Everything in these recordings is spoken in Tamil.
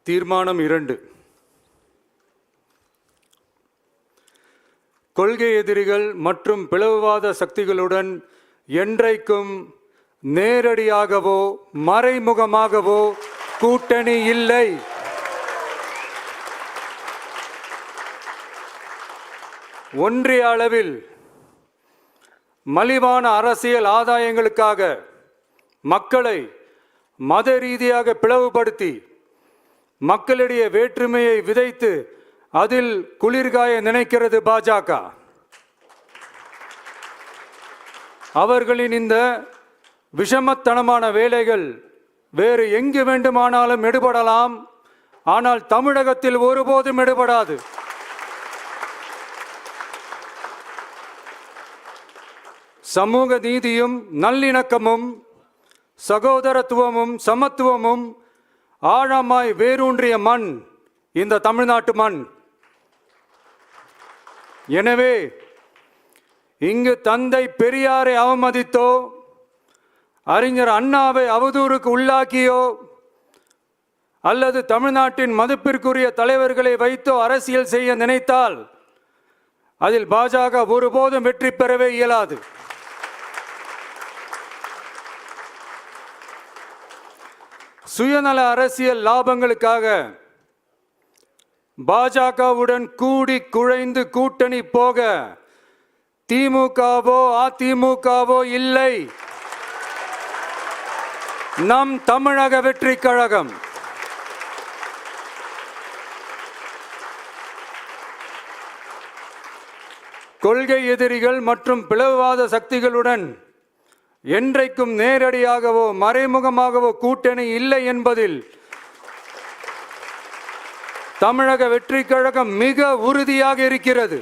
தீர்மானம் 2. கொள்கை எதிரிகள் மற்றும் பிளவுவாத சக்திகளுடன் என்றைக்கும் நேரடியாகவோ மறைமுகமாகவோ கூட்டணி இல்லை. ஒன்றிய அளவில் மலிவான அரசியல் ஆதாயங்களுக்காக மக்களை மத ரீதியாக பிளவுபடுத்தி மக்களிடையே வேற்றுமையை விதைத்து அதில் குளிர்காய நினைக்கிறது பாஜக. அவர்களின் இந்த விஷமத்தனமான வேலைகள் வேறு எங்கு வேண்டுமானாலும் எடுபடலாம், ஆனால் தமிழகத்தில் ஒருபோதும் எடுபடாது. சமூக நீதியும் நல்லிணக்கமும் சகோதரத்துவமும் சமத்துவமும் ஆழமாய் வேரூன்றிய மண் இந்த தமிழ்நாட்டு மண். எனவே இங்கு தந்தை பெரியாரை அவமதித்தோ அறிஞர் அண்ணாவை அவதூறுக்கு உள்ளாக்கியோ அல்லது தமிழ்நாட்டின் மதிப்பிற்குரிய தலைவர்களை வைத்தோ அரசியல் செய்ய நினைத்தால் அதில் பாஜக ஒருபோதும் வெற்றி பெறவே இயலாது. சுயநல அரசியல் லாபங்களுக்காக பாஜகவுடன் கூடி குழைந்து கூட்டணி போக திமுகவோ அதிமுகவோ இல்லை. நம் தமிழக வெற்றி கழகம் கொள்கை எதிரிகள் மற்றும் பிளவுவாத சக்திகளுடன் என்றைக்கும் நேரடியாகவோ மறைமுகமாகவோ கூட்டணி இல்லை என்பதில் தமிழக வெற்றி கழகம் மிக உறுதியாக இருக்கிறது.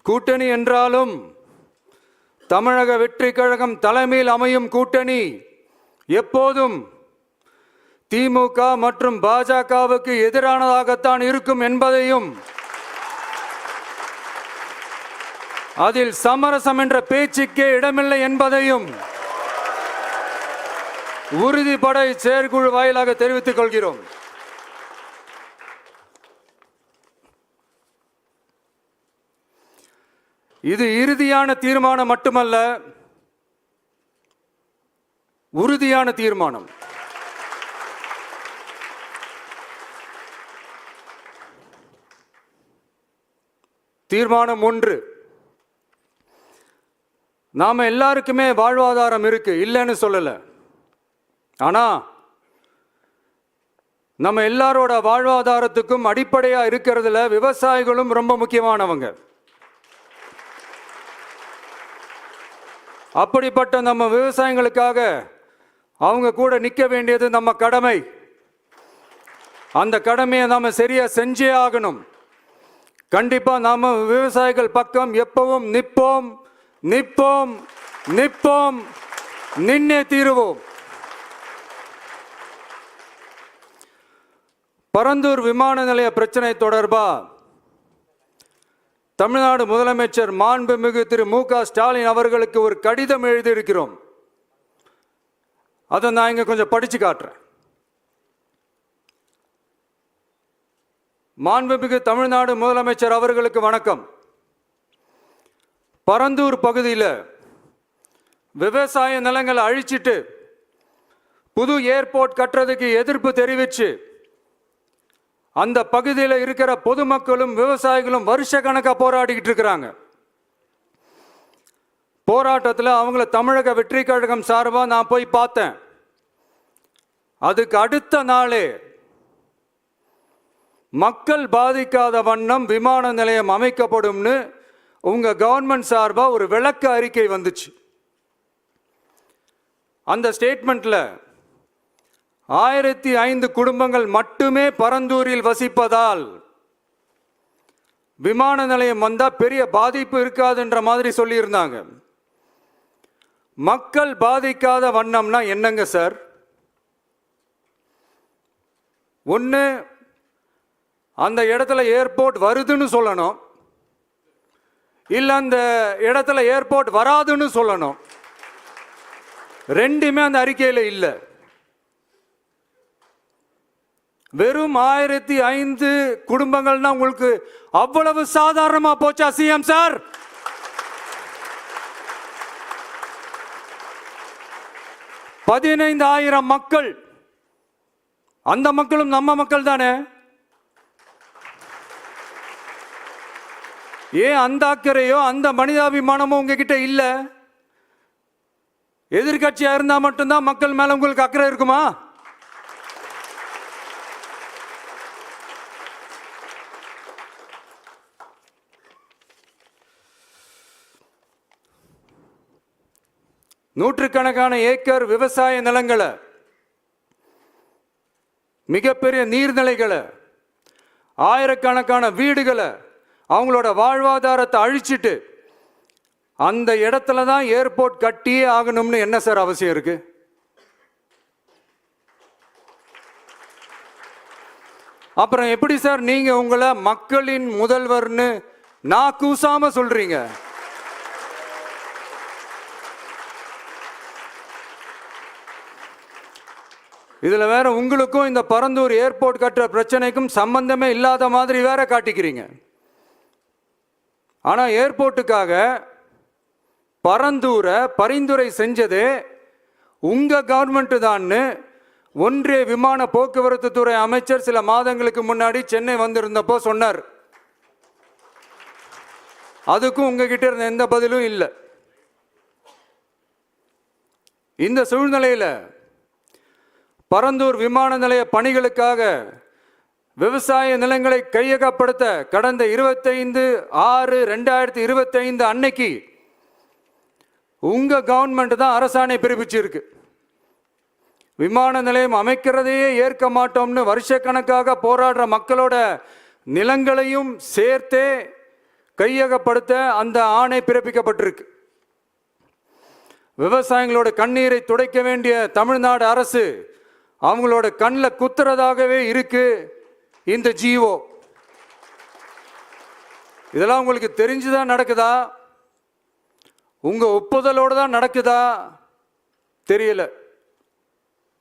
கூட்டணி என்றாலும் தமிழக வெற்றி கழகம் தலைமையில் அமையும் கூட்டணி எப்போதும் திமுக மற்றும் பாஜகவுக்கு எதிரானதாகத்தான் இருக்கும் என்பதையும் அதில் சமரசம் என்ற பேச்சுக்கே இடமில்லை என்பதையும் உறுதிப்பட செயற்குழு வாயிலாக தெரிவித்துக் கொள்கிறோம். இது இறுதியான தீர்மானம் மட்டுமல்ல, உறுதியான தீர்மானம். தீர்மானம் 1. நாம எல்லாருக்குமே வாழ்வாதாரம் இருக்கு, இல்லைன்னு சொல்லல. ஆனா நம்ம எல்லாரோட வாழ்வாதாரத்துக்கும் அடிப்படையா இருக்கிறதுல விவசாயிகளும் ரொம்ப முக்கியமானவங்க. அப்படிப்பட்ட நம்ம விவசாயிகளுக்காக அவங்க கூட நிற்க வேண்டியது நம்ம கடமை. அந்த கடமையை நாம சரியா செஞ்சே ஆகணும். கண்டிப்பா நாம விவசாயிகள் பக்கம் எப்பவும் நிற்போம் நிற்போம் நிற்போம், நின்னே தீருவோம். பரந்தூர் விமான நிலைய பிரச்சனை தொடர்பா தமிழ்நாடு முதலமைச்சர் மாண்புமிகு திரு மு.க. ஸ்டாலின் அவர்களுக்கு ஒரு கடிதம் எழுதியிருக்கிறோம். அதை நான் இங்க கொஞ்சம் படிச்சு காட்டுறேன். மாண்புமிகு தமிழ்நாடு முதலமைச்சர் அவர்களுக்கு வணக்கம். பரந்தூர் பகுதியில் விவசாய நிலங்களை அழிச்சிட்டு புது ஏர்போர்ட் கட்டுறதுக்கு எதிர்ப்பு தெரிவிச்சு அந்த பகுதியில் இருக்கிற பொதுமக்களும் விவசாயிகளும் வருஷ கணக்காக போராடிக்கிட்டு இருக்கிறாங்க. போராட்டத்தில் அவங்கள தமிழக வெற்றி கழகம் சார்பாக நான் போய் பார்த்தேன். அதுக்கு அடுத்த நாளே மக்கள் பாதிக்காத வண்ணம் விமான நிலையம் அமைக்கப்படும்னு உங்க கவர்மெண்ட் சார்பாக ஒரு விளக்க அறிக்கை வந்துச்சு. அந்த ஸ்டேட்மெண்ட்ல 1005 குடும்பங்கள் மட்டுமே பரந்தூரில் வசிப்பதால் விமான நிலையம் வந்தா பெரிய பாதிப்பு இருக்காதுன்ற மாதிரி சொல்லியிருந்தாங்க. மக்கள் பாதிக்காத வண்ணம்னா என்னங்க சார்? ஒன்று அந்த இடத்துல ஏர்போர்ட் வருதுன்னு சொல்லணும், இல்லை அந்த இடத்துல ஏர்போர்ட் வராதுன்னு சொல்லணும். ரெண்டுமே அந்த அறிக்கையில் இல்லை. வெறும் 1005 குடும்பங்கள்னா உங்களுக்கு அவ்வளவு சாதாரணமா போச்சா சிஎம் சார்? $15,000 மக்கள், அந்த மக்களும் நம்ம மக்கள் தானே. ஏன் அந்த அக்கறையோ அந்த மனிதாபிமானமோ உங்ககிட்ட இல்ல? எதிர்கட்சியா இருந்தா மட்டும்தான் மக்கள் மேல உங்களுக்கு அக்கறை இருக்குமா? நூற்றுக்கணக்கான ஏக்கர் விவசாய நிலங்களை, மிகப்பெரிய நீர்நிலைகளை, ஆயிரக்கணக்கான வீடுகளை, அவங்களோட வாழ்வாதாரத்தை அழிச்சிட்டு அந்த இடத்துல தான் ஏர்போர்ட் கட்டியே ஆகணும்னு என்ன சார் அவசியம் இருக்கு? அப்புறம் எப்படி சார் நீங்க உங்களை மக்களின் முதல்வர்னு நான் கூசாம சொல்றீங்க? இதுல வேற உங்களுக்கும் இந்த பரந்தூர் ஏர்போர்ட் கட்டுற பிரச்சனைக்கும் சம்பந்தமே இல்லாத மாதிரி வேற காட்டிக்கிறீங்க. ஆனா ஏர்போர்ட்டுக்காக பரந்தூரை பரிந்துரை செஞ்சது உங்க கவர்மெண்ட் தான் ஒன்றிய விமான போக்குவரத்து துறை அமைச்சர் சில மாதங்களுக்கு முன்னாடி சென்னை வந்திருந்தப்போ சொன்னார். அதுக்கும் உங்ககிட்ட இருந்த எந்த பதிலும் இல்லை. இந்த சூழ்நிலையில் பரந்தூர் விமான நிலைய பணிகளுக்காக விவசாய நிலங்களை கையகப்படுத்த கடந்த 25/6/2025 அன்னைக்கு உங்க கவர்மெண்ட் தான் அரசாணை பிறப்பிச்சிருக்கு. விமான நிலையம் அமைக்கிறதையே ஏற்க மாட்டோம்னு வருஷக்கணக்காக போராடுற மக்களோட நிலங்களையும் சேர்த்தே கையகப்படுத்த அந்த ஆணை பிறப்பிக்கப்பட்டிருக்கு. விவசாயிகளோட கண்ணீரை துடைக்க வேண்டிய தமிழ்நாடு அரசு அவங்களோட கண்ணில் குத்துறதாகவே இருக்கு இந்த ஜிஓ. இதெல்லாம் உங்களுக்கு தெரிஞ்சுதான் நடக்குதா? உங்க ஒப்புதலோடு தான் நடக்குதா? தெரியல,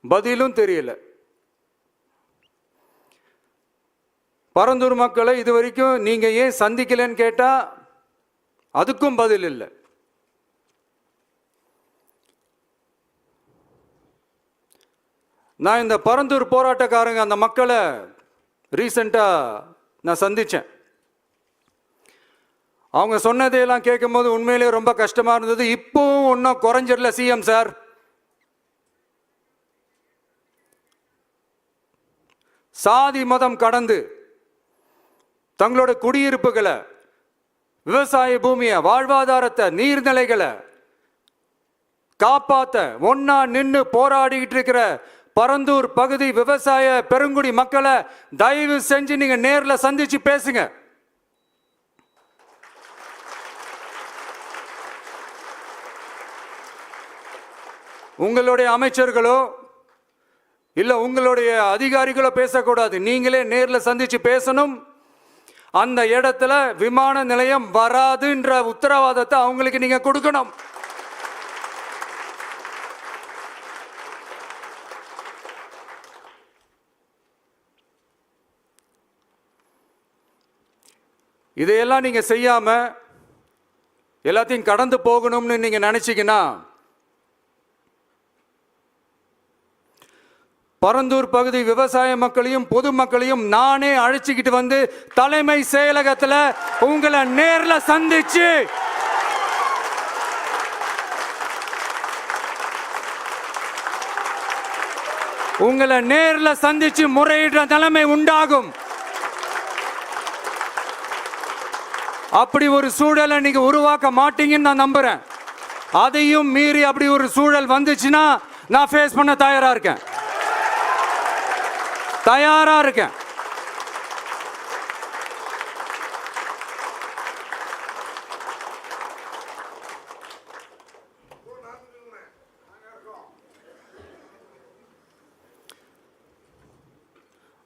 பதிலும் தெரியல. பரந்தூர் மக்களை இது வரைக்கும் நீங்க ஏன் சந்திக்கலன்னு கேட்டா அதுக்கும் பதில் இல்லை. நான் இந்த பரந்தூர் போராட்டக்காரங்க அந்த மக்களை ரீசெண்டாக நான் சந்தித்தேன். அவங்க சொன்னதையெல்லாம் கேட்கும்போது உண்மையிலேயே ரொம்ப கஷ்டமாக இருந்தது. இப்போவும் ஒன்றும் குறைஞ்சிடல சிஎம் சார். சாதி மதம் கடந்து தங்களோட குடியிருப்புகளை, விவசாய பூமியை, வாழ்வாதாரத்தை, நீர்நிலைகளை காப்பாற்ற ஒன்னா நின்று போராடிக்கிட்டு இருக்கிற பரந்தூர் பகுதி விவசாய பெருங்குடி மக்களை தயவு செஞ்சு நீங்க நேரில் சந்திச்சு பேசுங்க. உங்களுடைய அமைச்சர்களோ இல்ல உங்களுடைய அதிகாரிகளோ பேசக்கூடாது. நீங்களே நேரில் சந்திச்சு பேசணும். அந்த இடத்துல விமான நிலையம் வராதுன்ற உத்தரவாதத்தை அவங்களுக்கு நீங்க கொடுக்கணும். இதையெல்லாம் நீங்க செய்யாம எல்லாத்தையும் கடந்து போகணும்னு நீங்க நினைச்சீங்கன்னா பரந்தூர் பகுதி விவசாய மக்களையும் பொதுமக்களையும் நானே அழைச்சிக்கிட்டு வந்து தலைமை செயலகத்தில் உங்களை நேரில் சந்திச்சு முறையிடுற நிலைமை உண்டாகும். அப்படி ஒரு சூழலை நீங்க உருவாக்க மாட்டீங்கன்னு நான் நம்புறேன். அதையும் மீறி அப்படி ஒரு சூழல் வந்துச்சுன்னா நான் ஃபேஸ் பண்ண தயாரா இருக்கேன்.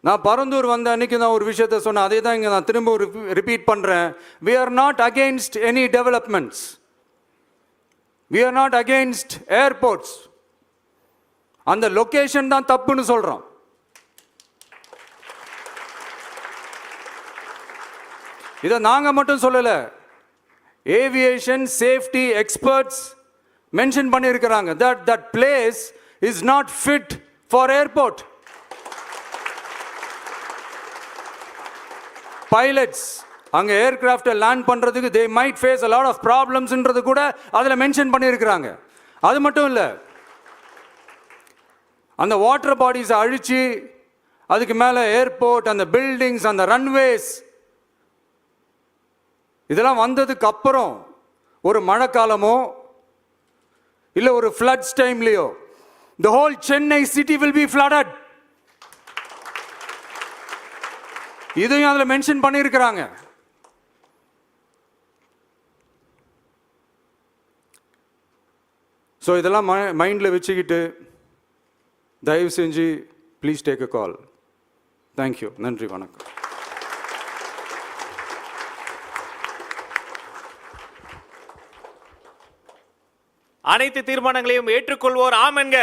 நான் பரந்தூர் வந்த அன்னைக்கு நான் ஒரு விஷயத்த சொன்னேன், அதே தான் இங்கே நான் திரும்ப ரிப்பீட் பண்ணுறேன். We are not against any developments. We are not against airports. அந்த லொகேஷன் தான் தப்புன்னு சொல்கிறோம். இதை நாங்கள் மட்டும் சொல்லலை, ஏவியேஷன் சேஃப்டி எக்ஸ்பர்ட்ஸ் மென்ஷன் பண்ணியிருக்கிறாங்க. that place is not fit for airport. Pilots அங்கே ஏர்கிராஃப்டை லேண்ட் பண்ணுறதுக்கு they might face a lot of problemsன்றது கூட அதில் மென்ஷன் பண்ணியிருக்கிறாங்க. அது மட்டும் இல்லை, அந்த வாட்டர் பாடிஸை அழிச்சு அதுக்கு மேலே ஏர்போர்ட், அந்த பில்டிங்ஸ், அந்த ரன்வேஸ் இதெல்லாம் வந்ததுக்கு அப்புறம் ஒரு மழைக்காலமோ இல்லை ஒரு floods டைம்லையோ the whole Chennai city will be flooded. இதையும் அதில் மென்ஷன் பண்ணியிருக்கிறாங்க. ஸோ இதெல்லாம் மைண்டில் வச்சுக்கிட்டு தயவு செஞ்சு please take a call. Thank you. நன்றி, வணக்கம். அனைத்து தீர்மானங்களையும் ஏற்றுக்கொள்வோர் ஆம் என்க.